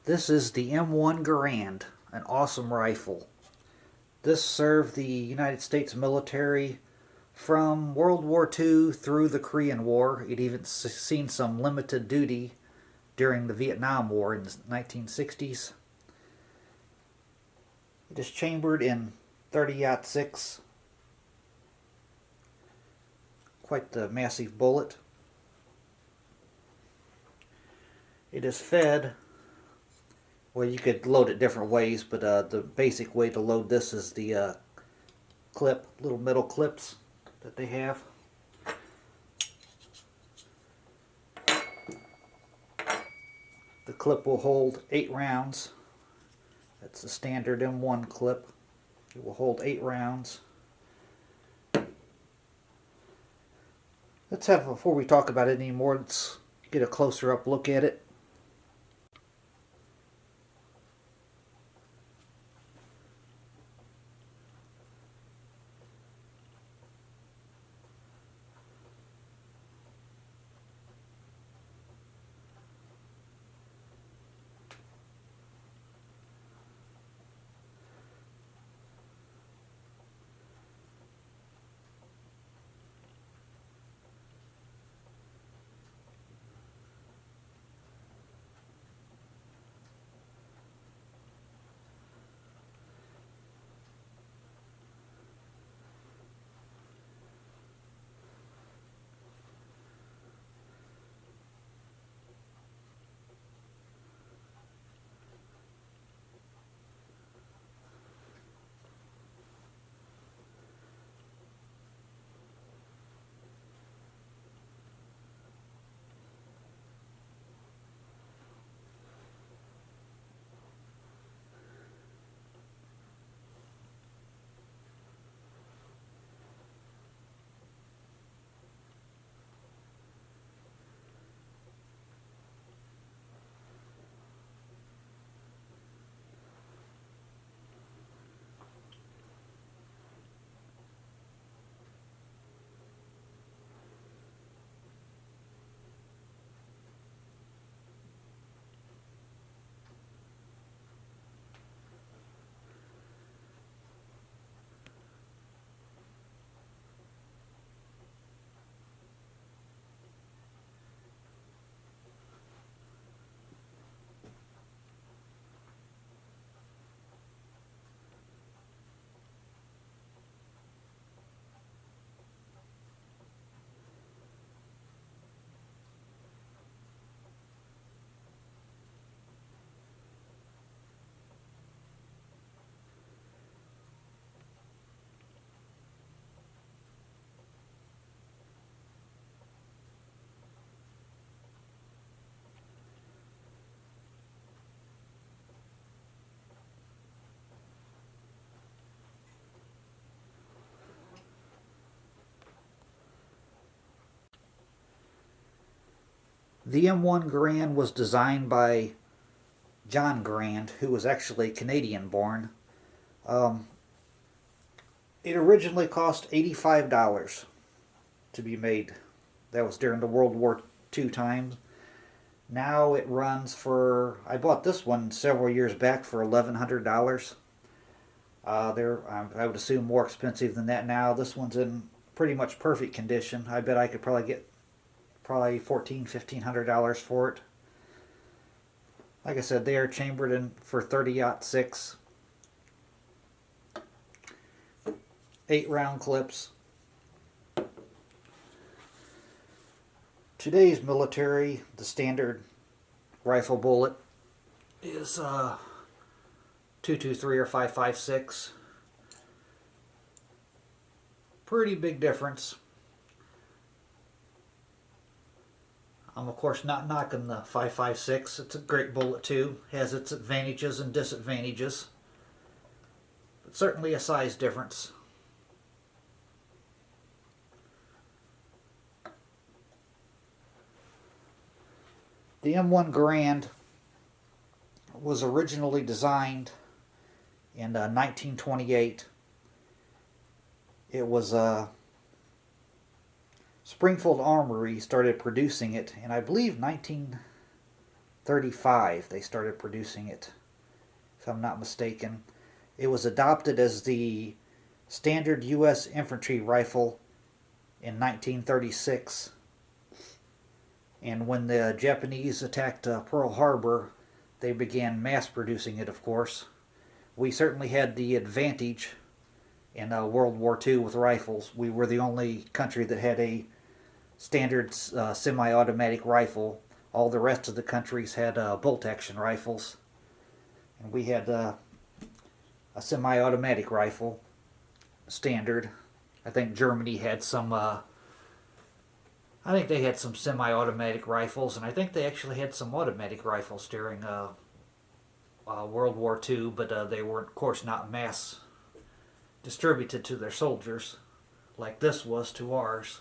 This is the M1 Garand, an awesome rifle. This served the United States military from World War II through the Korean War. It even seen some limited duty during the Vietnam War in the 1960s. It is chambered in 30-06. Quite the massive bullet. It is fed. Well, you could load it different ways, but the basic way to load this is the little metal clips that they have. The clip will hold 8 rounds. That's the standard M1 clip. It will hold 8 rounds. Before we talk about it anymore, let's get a closer up look at it. The M1 Garand was designed by John Garand, who was actually Canadian born. It originally cost $85 to be made. That was during the World War II times. Now it runs for, I bought this one several years back for $1,100. I would assume more expensive than that now. This one's in pretty much perfect condition. I bet I could probably get $1,400-$1,500 for it. Like I said, they are chambered in for 30-06. 8 round clips. Today's military, the standard rifle bullet is 223 or 5.56. Pretty big difference. I'm of course not knocking the 5.56. It's a great bullet too. Has its advantages and disadvantages. But certainly a size difference. The M1 Garand was originally designed in 1928. It was Springfield Armory started producing it in, I believe, 1935 they started producing it, if I'm not mistaken. It was adopted as the standard U.S. infantry rifle in 1936. And when the Japanese attacked Pearl Harbor, they began mass producing it, of course. We certainly had the advantage in World War II with rifles. We were the only country that had a standard semi-automatic rifle. All the rest of the countries had bolt-action rifles. And we had a semi-automatic rifle, standard. I think Germany had some I think they had some semi-automatic rifles, and I think they actually had some automatic rifles during World War II, but they were, of course, not mass distributed to their soldiers like this was to ours.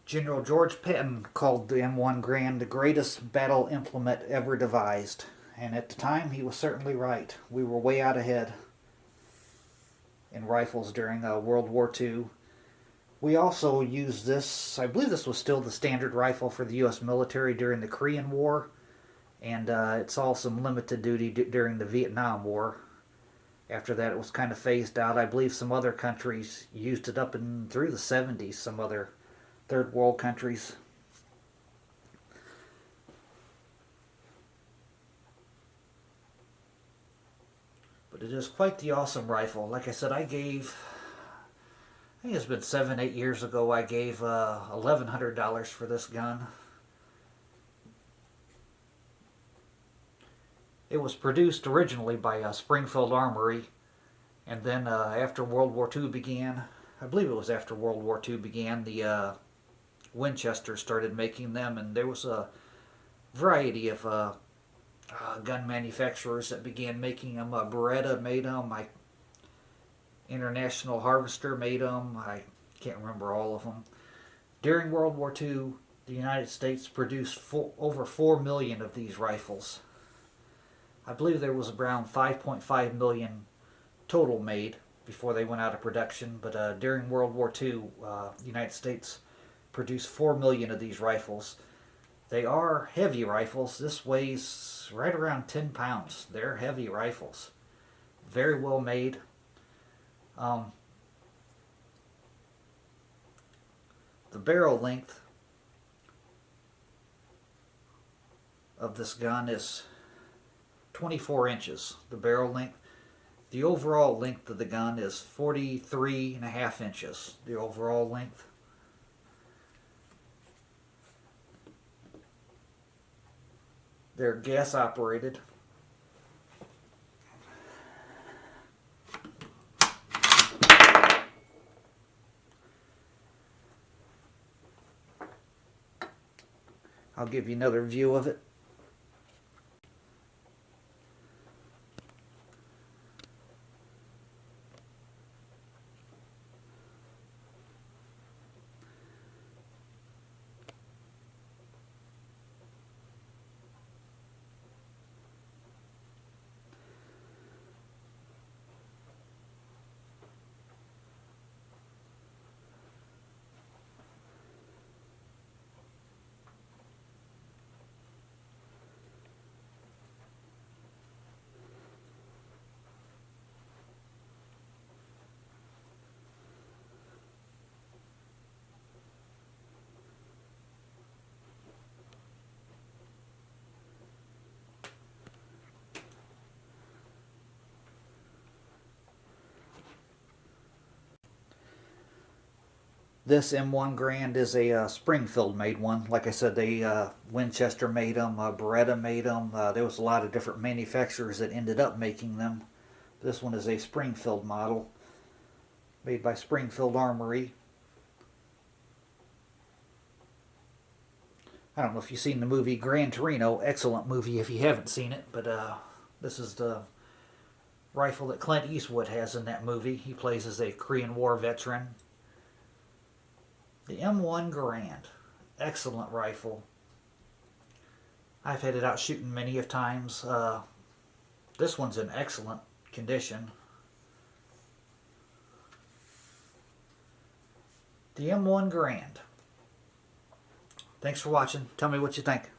General George Patton called the M1 Garand the greatest battle implement ever devised. And at the time, he was certainly right. We were way out ahead in rifles during World War II. We also used this, I believe this was still the standard rifle for the U.S. military during the Korean War. And it saw some limited duty during the Vietnam War. After that, it was kind of phased out. I believe some other countries used it up and through the 70s, some other third world countries. But it is quite the awesome rifle. Like I said, I think it's been 7-8 years ago, I gave $1,100 for this gun. It was produced originally by Springfield Armory, and then after World War II began, I believe it was after World War II began, the Winchester started making them, and there was a variety of gun manufacturers that began making them. Beretta made them. International Harvester made them. I can't remember all of them. During World War II, the United States produced over 4 million of these rifles. I believe there was around 5.5 million total made before they went out of production. But during World War II, the United States produced 4 million of these rifles. They are heavy rifles. This weighs right around 10 pounds. They're heavy rifles. Very well made. The barrel length of this gun is 24 inches. The barrel length. The overall length of the gun is 43.5 inches. The overall length. They're gas operated. I'll give you another view of it. This M1 Garand is a Springfield made one. Like I said, Winchester made them, Beretta made them. There was a lot of different manufacturers that ended up making them. This one is a Springfield model made by Springfield Armory. I don't know if you've seen the movie Gran Torino. Excellent movie if you haven't seen it. But this is the rifle that Clint Eastwood has in that movie. He plays as a Korean War veteran. The M1 Garand. Excellent rifle. I've had it out shooting many of times. This one's in excellent condition. The M1 Garand. Thanks for watching. Tell me what you think.